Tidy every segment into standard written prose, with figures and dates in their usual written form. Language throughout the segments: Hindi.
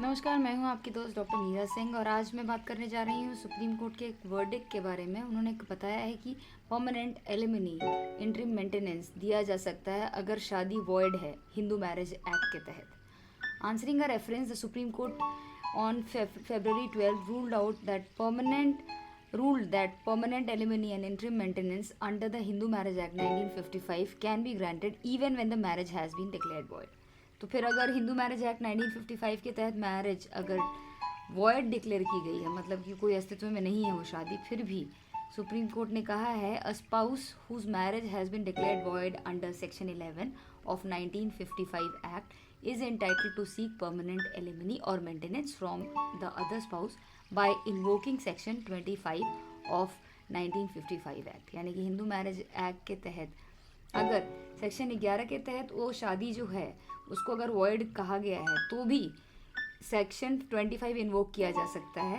नमस्कार, मैं हूं आपकी दोस्त डॉक्टर मीरा सिंह और आज मैं बात करने जा रही हूं सुप्रीम कोर्ट के एक वर्डिक्ट के बारे में। उन्होंने बताया है कि परमानेंट एलिमनी इंटरिम मेंटेनेंस दिया जा सकता है अगर शादी वॉइड है हिंदू मैरिज एक्ट के तहत। Answering a reference, the supreme court on February 12 ruled that permanent alimony and interim maintenance under the Hindu Marriage Act 1955 can be granted even when the marriage has been declared void। तो फिर अगर हिंदू मैरिज एक्ट 1955 के तहत मैरिज अगर वॉइड डिक्लेयर की गई है, मतलब कि कोई अस्तित्व में नहीं है वो शादी, फिर भी सुप्रीम कोर्ट ने कहा है a spouse whose marriage has been declared void under section 11 of 1955 act is entitled to seek permanent alimony or maintenance from the other spouse by invoking section 25 of 1955 act. यानी कि हिंदू मैरिज एक्ट के तहत अगर सेक्शन 11 के तहत वो शादी जो है उसको अगर वॉइड कहा गया है तो भी सेक्शन 25 इन्वोक किया जा सकता है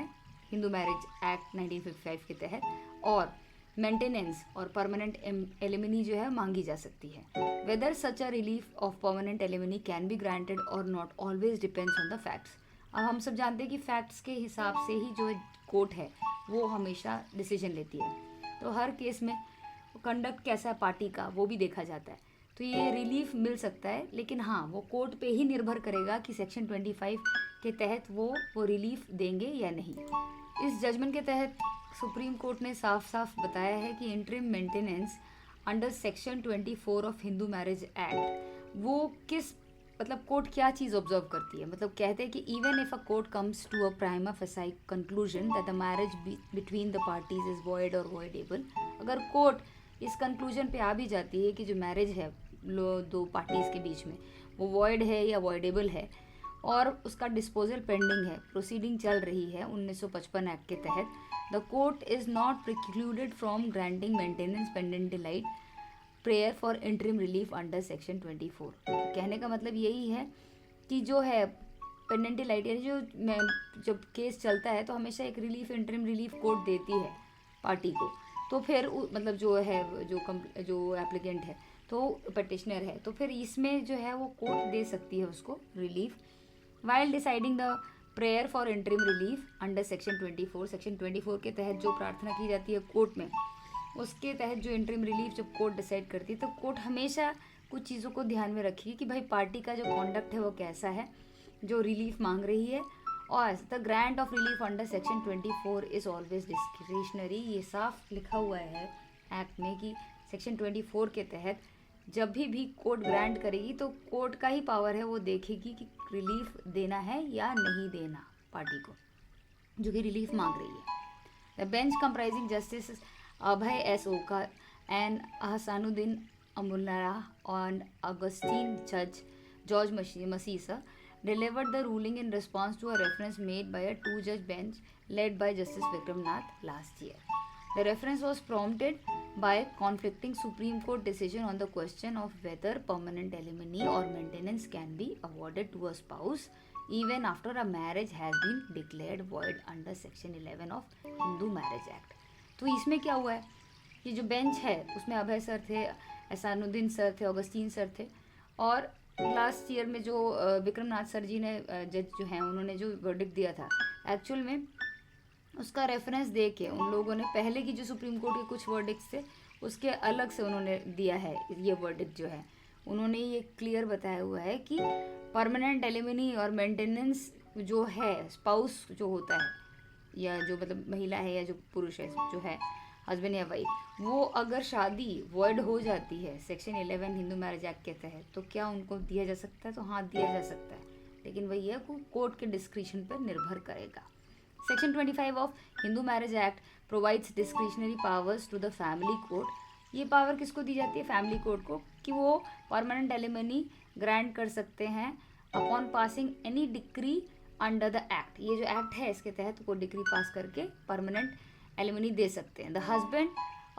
हिंदू मैरिज एक्ट 1955 के तहत, और मेंटेनेंस और परमानेंट एलिमनी जो है मांगी जा सकती है। Whether such a relief of permanent alimony can be granted or not always depends on the facts. अब हम सब जानते हैं कि फैक्ट्स के हिसाब से ही जो कोर्ट है वो हमेशा डिसीजन लेती है, तो हर केस में कंडक्ट कैसा है पार्टी का वो भी देखा जाता है। तो ये रिलीफ मिल सकता है, लेकिन हाँ वो कोर्ट पे ही निर्भर करेगा कि सेक्शन 25 के तहत वो रिलीफ देंगे या नहीं। इस जजमेंट के तहत सुप्रीम कोर्ट ने साफ साफ बताया है कि interim maintenance under section 24 of Hindu marriage act वो किस मतलब कोर्ट क्या चीज़ ऑब्जर्व करती है। मतलब कहते हैं कि even if a court comes to a prima facie conclusion that the marriage between the parties is void और वॉइडेबल, अगर कोर्ट इस कंक्लूजन पे आ भी जाती है कि जो मैरिज है दो पार्टीज़ के बीच में वो वॉइड है या वॉइडेबल है और उसका डिस्पोजल पेंडिंग है, प्रोसीडिंग चल रही है 1955 एक्ट के तहत, the court is not precluded from granting maintenance pendant delight prayer for interim relief under section 24। कहने का मतलब यही है कि जो है पेंडेंट डिलाइट यानी जब केस चलता है तो हमेशा एक रिलीफ इंटरिम रिलीफ कोर्ट देती है पार्टी को। तो फिर मतलब जो है जो एप्लीकेंट है तो पटिशनर है, तो फिर इसमें जो है वो कोर्ट दे सकती है उसको relief while deciding the prayer for interim relief under section 24। Section 24 के तहत जो प्रार्थना की जाती है कोर्ट में, उसके तहत जो इंटरिम रिलीफ जब कोर्ट डिसाइड करती है तो कोर्ट हमेशा कुछ चीज़ों को ध्यान में रखेगी कि भाई पार्टी का जो कॉन्डक्ट है वो कैसा है जो रिलीफ मांग रही है, और the grant of relief under section 24 is always discretionary. ये साफ लिखा हुआ है एक्ट में कि सेक्शन 24 के तहत जब भी कोर्ट ग्रांट करेगी तो कोर्ट का ही पावर है, वो देखेगी कि रिलीफ देना है या नहीं देना पार्टी को जो कि रिलीफ मांग रही है। The bench comprising justice Abhay S ओका एंड अहसानुद्दीन अमुल्ला और अगस्टीन जज George मसीसा delivered the ruling in response to a reference made by a two-judge bench led by Justice Vikram Nath last year. The reference was prompted by conflicting Supreme Court decision on the question of whether permanent alimony or maintenance can be awarded to a spouse even after a marriage has been declared void under Section 11 of Hindu Marriage Act। तो इसमें क्या हुआ है कि जो बेंच है उसमें अभय सर थे, एहसानुद्दीन सर थे, ऑगस्टीन सर थे, और लास्ट ईयर में जो विक्रमनाथ सर जी ने जज जो हैं उन्होंने जो वर्डिक्ट दिया था, एक्चुअल में उसका रेफरेंस दे के उन लोगों ने पहले की जो सुप्रीम कोर्ट के कुछ वर्डिक्ट्स थे उसके अलग से उन्होंने दिया है। ये वर्डिक्ट जो है उन्होंने ये क्लियर बताया हुआ है कि परमानेंट एलिमनी और मेंटेनेंस जो है स्पाउस जो होता है या जो मतलब महिला है या जो पुरुष है जो है हस्बैंड या वाइफ, वो अगर शादी वॉइड हो जाती है सेक्शन 11 हिंदू मैरिज एक्ट के तहत तो क्या उनको दिया जा सकता है? तो हाँ दिया जा सकता है, लेकिन वही है वो कोर्ट के डिस्क्रिशन पर निर्भर करेगा। Section 25 of Hindu marriage act provides discretionary powers to the family court. ये पावर किसको दी जाती है? फैमिली कोर्ट को, कि वो परमानेंट एलिमनी ग्रांट कर सकते हैं upon passing any decree under the act. ये जो एक्ट है इसके तहत वो डिक्री पास करके परमानेंट एलिमनी दे सकते हैं। द हस्बैंड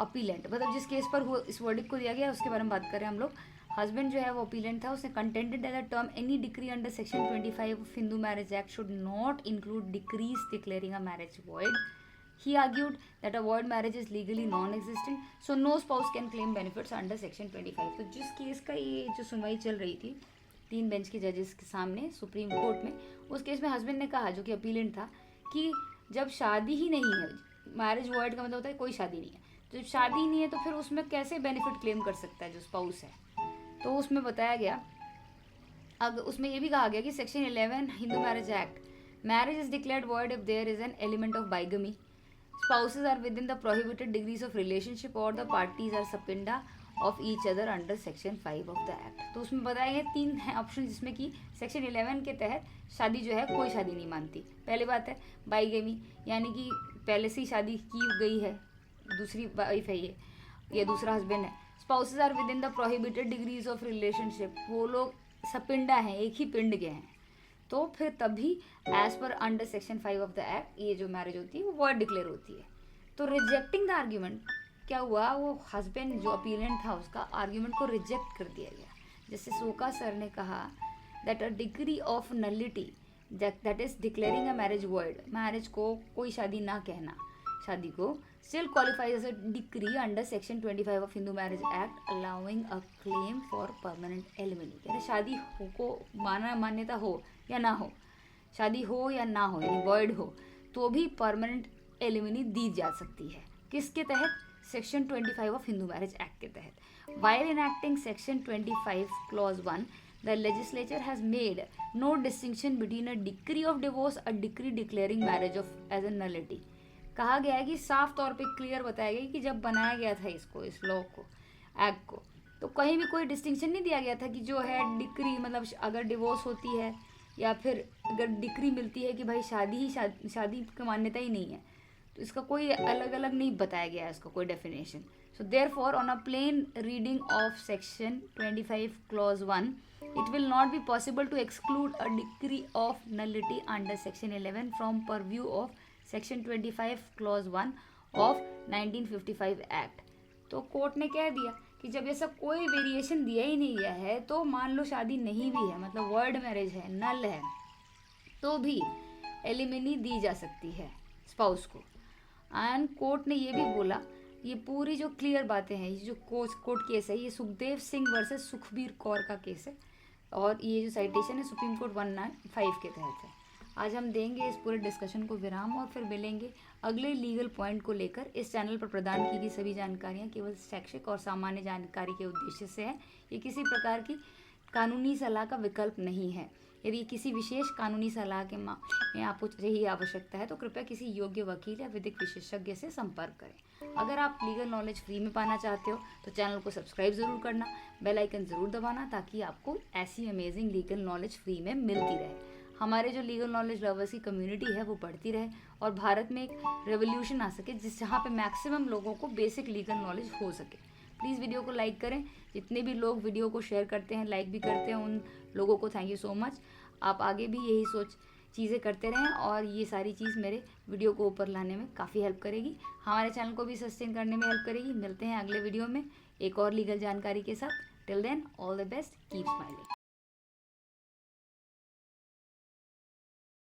अपीलेंट, मतलब जिस केस पर इस वर्डिक्ट को दिया गया उसके बारे में बात करें हम लोग। हस्बैंड जो है वो अपीलेंट था, उसने contended that the term any decree under section 25 of Hindu marriage act should not include decrease declaring a marriage void. He argued that a void marriage is legally non-existent, so no spouse can claim benefits under section 25। तो जिस केस का ये जो सुनवाई चल रही थी 3 बेंच के जजेस के सामने सुप्रीम कोर्ट में। उस केस में हस्बैंड ने कहा, जो कि अपीलेंट था, कि जब शादी ही नहीं है, मैरिज वॉइड का मतलब होता है कोई शादी नहीं है, तो जब शादी नहीं है तो फिर उसमें कैसे बेनिफिट क्लेम कर सकता है जो स्पाउस है। तो उसमें बताया गया, अगर उसमें ये भी कहा गया कि section 11 Hindu marriage act, marriage is declared void if there is an element of bigamy, spouses are within the prohibited degrees of relationship or the parties are subpoena of each other under section 5 of the act। तो उसमें बताया गया 3 हैं ऑप्शन, जिसमें कि सेक्शन 11 के तहत शादी जो है कोई शादी नहीं मानती। पहली बात है बाइगेमी, यानी कि पहले से ही शादी की गई है, दूसरी वाइफ है ये दूसरा हस्बैंड है। Spouses are within the prohibited degrees of relationship, वो लोग सपिंडा हैं, एक ही पिंड के हैं, तो फिर तभी as per under section 5 of the act ये जो मैरिज होती है वो वॉइड डिक्लेयर होती है। तो रिजेक्टिंग द आर्ग्यूमेंट, क्या हुआ, वो हस्बैंड जो अपीलेंट था उसका आर्ग्यूमेंट को रिजेक्ट कर दिया गया। जैसे सोका सर ने कहा that a degree of nullity that is declaring a marriage void, marriage को कोई शादी ना कहना, शादी को still qualifies as a decree under section 25 of Hindu Marriage Act allowing a claim for permanent alimony। यानी शादी हो को मान्यता हो या ना हो, शादी हो या ना हो, यानी void हो, तो भी परमानेंट एलिमनी दी जा सकती है। किसके तहत? Section 25 of Hindu marriage act के तहत। While enacting section 25 clause 1, the legislature has made no distinction between a decree of divorce, a decree declaring marriage of as a nullity। कहा गया है कि साफ तौर पे क्लियर बताया गया कि जब बनाया गया था इसको, इस लॉ को, एक्ट को, तो कहीं भी कोई डिस्टिंक्शन नहीं दिया गया था कि जो है डिक्री, मतलब अगर डिवोर्स होती है या फिर अगर डिक्री मिलती है कि भाई शादी की मान्यता ही नहीं है, तो इसका कोई अलग अलग नहीं बताया गया है, इसका कोई definition. So therefore on a plain reading of section 25 clause 1 it will not be possible to exclude a decree of nullity under section 11 from purview of section 25 clause 1 of 1955 act. तो कोर्ट ने कह दिया कि जब ऐसा कोई वेरिएशन दिया ही नहीं गया है, तो मान लो शादी नहीं भी है, मतलब वर्ड मैरिज है, नल है, तो भी एलिमिनी दी जा सकती है स्पाउस को। एंड कोर्ट ने ये भी बोला, ये पूरी जो क्लियर बातें हैं, ये जो कोर्ट केस है, ये सुखदेव सिंह वर्सेस सुखबीर कौर का केस है, और ये जो साइटेशन है सुप्रीम कोर्ट 195 के तहत है। आज हम देंगे इस पूरे डिस्कशन को विराम और फिर मिलेंगे अगले लीगल पॉइंट को लेकर। इस चैनल पर प्रदान की गई सभी जानकारियाँ केवल शैक्षिक और सामान्य जानकारी के उद्देश्य से है, ये किसी प्रकार की कानूनी सलाह का विकल्प नहीं है। यदि किसी विशेष कानूनी सलाह के में आपको यही आवश्यकता है तो कृपया किसी योग्य वकील या विधिक विशेषज्ञ से संपर्क करें। अगर आप लीगल नॉलेज फ्री में पाना चाहते हो तो चैनल को सब्सक्राइब ज़रूर करना, बेल आइकन ज़रूर दबाना, ताकि आपको ऐसी अमेजिंग लीगल नॉलेज फ्री में मिलती रहे। हमारे जो लीगल नॉलेज लवर्स की कम्युनिटी है वो बढ़ती रहे और भारत में एक रेवोल्यूशन आ सके, जहाँ पे मैक्सिमम लोगों को बेसिक लीगल नॉलेज हो सके। प्लीज़ वीडियो को लाइक करें, जितने भी लोग वीडियो को शेयर करते हैं, लाइक भी करते हैं, उन लोगों को थैंक यू सो मच। आप आगे भी यही चीज़ें करते रहें और ये सारी चीज़ मेरे वीडियो को ऊपर लाने में काफ़ी हेल्प करेगी, हमारे चैनल को भी सस्टेन करने में हेल्प करेगी। मिलते हैं अगले वीडियो में एक और लीगल जानकारी के साथ। Till then all the best, keep smiling.